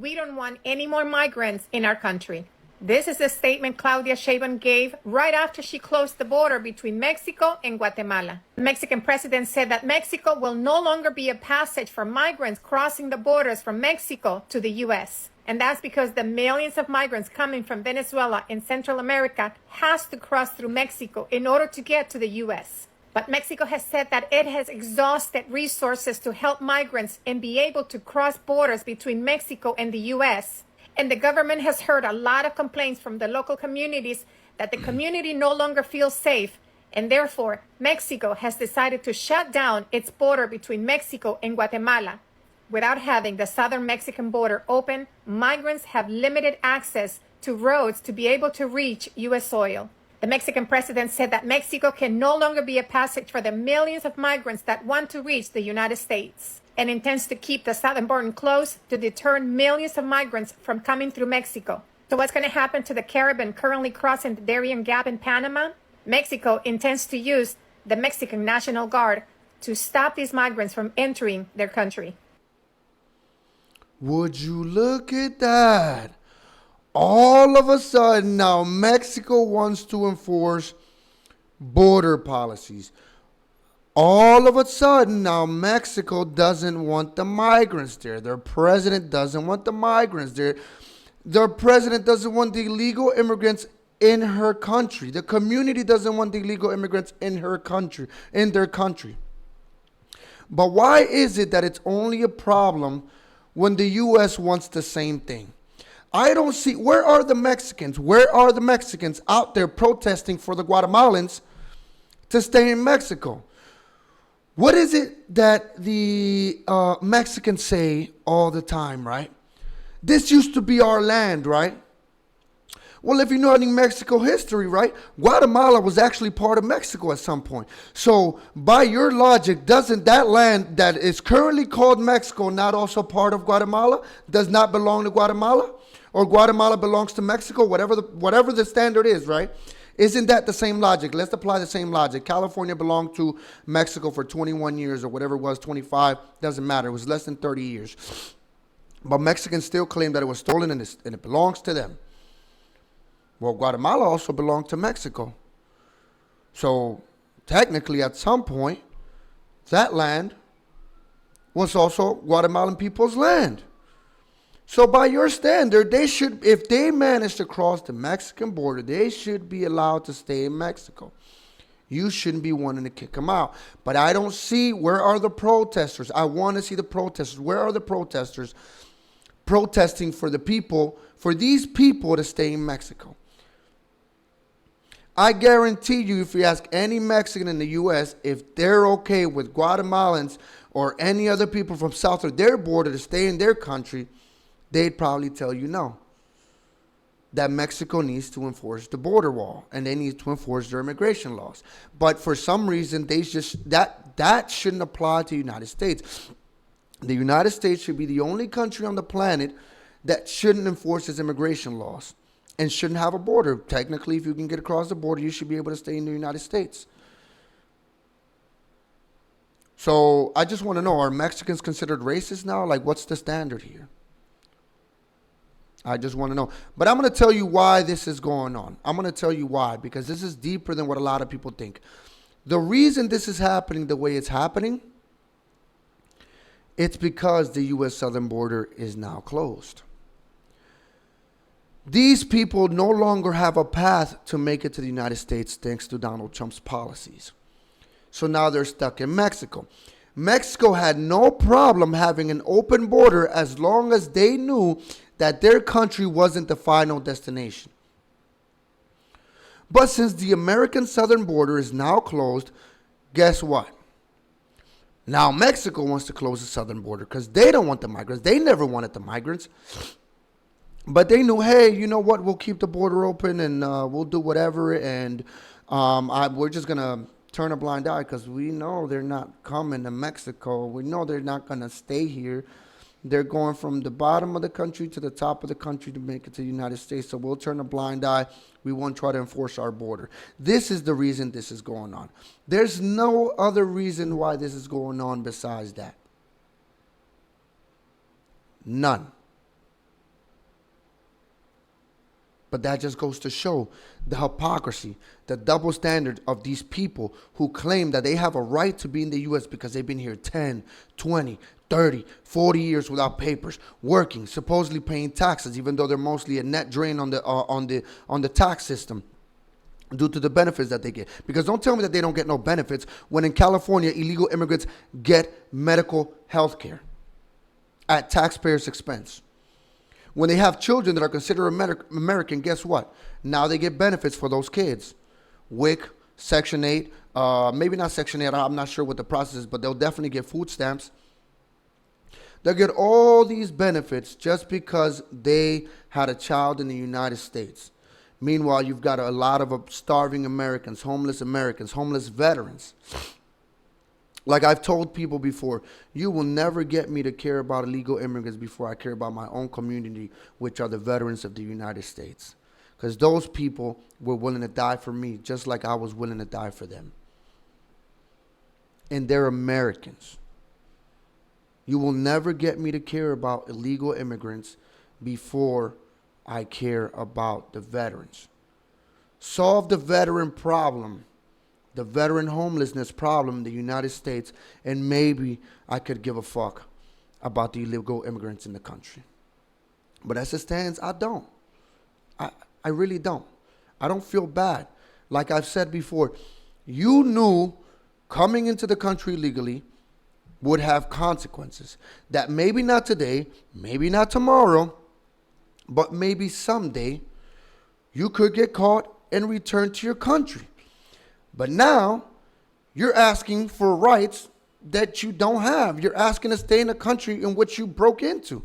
We don't want any more migrants in our country. This is a statement Claudia Sheinbaum gave right after she closed the border between Mexico and Guatemala. The Mexican president said that Mexico will no longer be a passage for migrants crossing the borders from Mexico to the U.S. And that's because the millions of migrants coming from Venezuela and Central America has to cross through Mexico in order to get to the U.S. But Mexico has said that it has exhausted resources to help migrants and be able to cross borders between Mexico and the U.S. And the government has heard a lot of complaints from the local communities that the community no longer feels safe. And therefore, Mexico has decided to shut down its border between Mexico and Guatemala. Without having the southern Mexican border open, migrants have limited access to roads to be able to reach U.S. soil. The Mexican president said that Mexico can no longer be a passage for the millions of migrants that want to reach the United States, and intends to keep the southern border closed to deter millions of migrants from coming through Mexico. So what's going to happen to the Caribbean currently crossing the Darien Gap in Panama? Mexico intends to use the Mexican National Guard to stop these migrants from entering their country. Would you look at that? All of a sudden, now Mexico wants to enforce border policies. All of a sudden, now Mexico doesn't want the migrants there. Their president doesn't want the migrants there. Their president doesn't want the illegal immigrants in her country. The community doesn't want the illegal immigrants in her country, in their country. But why is it that it's only a problem when the U.S. wants the same thing? I don't see, where are the Mexicans? Where are the Mexicans out there protesting for the Guatemalans to stay in Mexico? What is it that the Mexicans say all the time, right? This used to be our land, right? Well, if you know any Mexico history, right? Guatemala was actually part of Mexico at some point. So by your logic, doesn't that land that is currently called Mexico not also part of Guatemala? Does not belong to Guatemala? Or Guatemala belongs to Mexico? Whatever the standard is, right? Isn't that the same logic? Let's apply the same logic. California belonged to Mexico for 21 years or whatever it was, 25. Doesn't matter. It was less than 30 years. But Mexicans still claim that it was stolen and it belongs to them. Well, Guatemala also belonged to Mexico. So technically, at some point, that land was also Guatemalan people's land. So by your standard, they should, if they manage to cross the Mexican border, they should be allowed to stay in Mexico. You shouldn't be wanting to kick them out. But I don't see, where are the protesters? I want to see the protesters. Where are the protesters protesting for the people, for these people to stay in Mexico? I guarantee you, if you ask any Mexican in the U.S. if they're okay with Guatemalans or any other people from south of their border to stay in their country, they'd probably tell you no. That Mexico needs to enforce the border wall and they need to enforce their immigration laws. But for some reason, they just that shouldn't apply to the United States. The United States should be the only country on the planet that shouldn't enforce its immigration laws and shouldn't have a border. Technically, if you can get across the border, you should be able to stay in the United States. So I just want to know, are Mexicans considered racist now? Like, what's the standard here? I just want to know. But I'm going to tell you why this is going on. I'm going to tell you why, because this is deeper than what a lot of people think. The reason this is happening the way it's happening, it's because the U.S. southern border is now closed. These people no longer have a path to make it to the United States thanks to Donald Trump's policies. So now they're stuck in Mexico. Mexico had no problem having an open border as long as they knew that their country wasn't the final destination. But since the American southern border is now closed, guess what? Now Mexico wants to close the southern border because they don't want the migrants. They never wanted the migrants. But they knew, hey, you know what? We'll keep the border open and we'll do whatever. And we're just going to turn a blind eye because we know they're not coming to Mexico. We know they're not going to stay here. They're going from the bottom of the country to the top of the country to make it to the United States. So we'll turn a blind eye. We won't try to enforce our border. This is the reason this is going on. There's no other reason why this is going on besides that. None. But that just goes to show the hypocrisy, the double standard of these people who claim that they have a right to be in the U.S. because they've been here 10, 20, 30, 40 years without papers, working, supposedly paying taxes, even though they're mostly a net drain on the tax system due to the benefits that they get. Because don't tell me that they don't get no benefits when in California, illegal immigrants get medical health care at taxpayers' expense. When they have children that are considered American, guess what? Now they get benefits for those kids. WIC, Section 8, maybe not Section 8, I'm not sure what the process is, but they'll definitely get food stamps. They'll get all these benefits just because they had a child in the United States. Meanwhile, you've got a lot of starving Americans, homeless veterans. Like I've told people before, you will never get me to care about illegal immigrants before I care about my own community, which are the veterans of the United States. Because those people were willing to die for me, just like I was willing to die for them. And they're Americans. You will never get me to care about illegal immigrants before I care about the veterans. Solve the veteran problem, the veteran homelessness problem in the United States, and maybe I could give a fuck about the illegal immigrants in the country. But as it stands, I don't. I really don't. I don't feel bad. Like I've said before, you knew coming into the country legally would have consequences that maybe not today, maybe not tomorrow, but maybe someday you could get caught and returned to your country. But now you're asking for rights that you don't have. You're asking to stay in a country in which you broke into.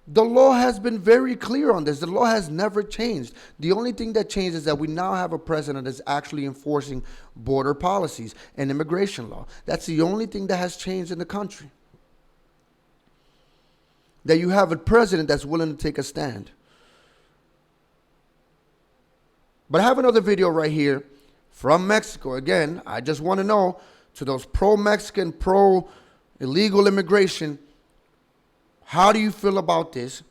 The law has been very clear on this. The law has never changed. The only thing that changed is that we now have a president that's actually enforcing border policies and immigration law. That's the only thing that has changed in the country. That you have a president that's willing to take a stand. But I have another video right here from Mexico. Again, I just want to know, to those pro-Mexican, pro-illegal immigration, how do you feel about this?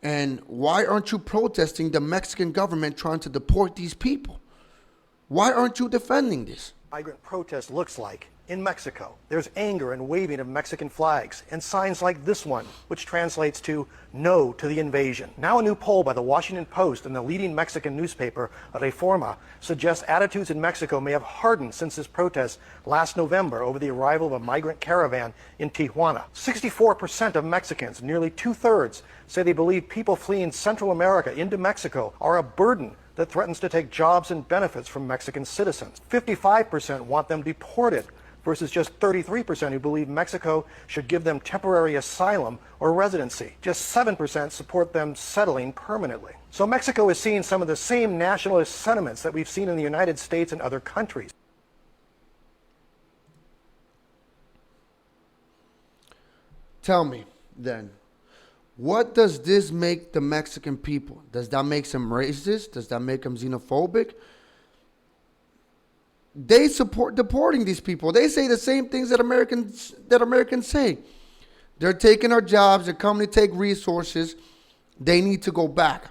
And why aren't you protesting the Mexican government trying to deport these people? Why aren't you defending this? Migrant protest looks like in Mexico. There's anger and waving of Mexican flags and signs like this one, which translates to "No to the invasion." Now a new poll by the Washington Post and the leading Mexican newspaper, Reforma, suggests attitudes in Mexico may have hardened since this protest last November over the arrival of a migrant caravan in Tijuana. 64% of Mexicans, nearly two-thirds, say they believe people fleeing Central America into Mexico are a burden that threatens to take jobs and benefits from Mexican citizens. 55% want them deported, versus just 33% who believe Mexico should give them temporary asylum or residency. Just 7% support them settling permanently. So Mexico is seeing some of the same nationalist sentiments that we've seen in the United States and other countries. Tell me, then, what does this make the Mexican people? Does that make them racist? Does that make them xenophobic? They support deporting these people. They say the same things that Americans say. They're taking our jobs. They're coming to take resources. They need to go back.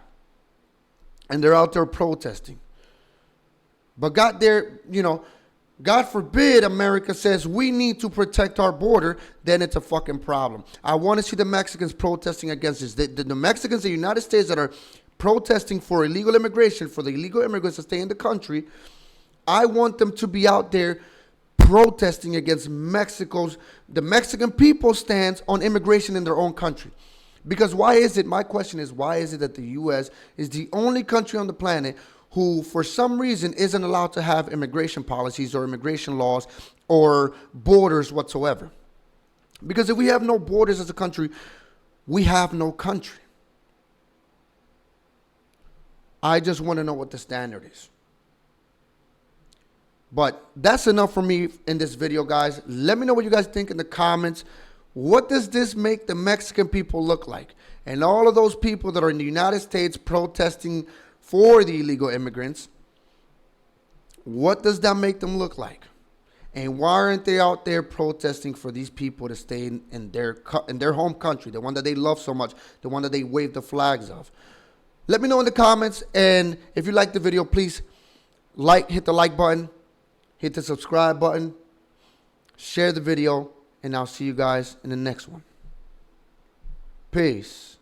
And they're out there protesting. But God forbid America says we need to protect our border, then it's a fucking problem. I want to see the Mexicans protesting against this. The Mexicans in the United States that are protesting for illegal immigration, for the illegal immigrants to stay in the country, I want them to be out there protesting against the Mexican people's stance on immigration in their own country. Because my question is, why is it that the U.S. is the only country on the planet who, for some reason, isn't allowed to have immigration policies or immigration laws or borders whatsoever? Because if we have no borders as a country, we have no country. I just want to know what the standard is. But that's enough for me in this video, guys. Let me know what you guys think in the comments. What does this make the Mexican people look like? And all of those people that are in the United States protesting for the illegal immigrants, what does that make them look like? And why aren't they out there protesting for these people to stay in their home country, the one that they love so much, the one that they wave the flags of? Let me know in the comments, and if you like the video, please hit the like button, hit the subscribe button, share the video, and I'll see you guys in the next one. Peace.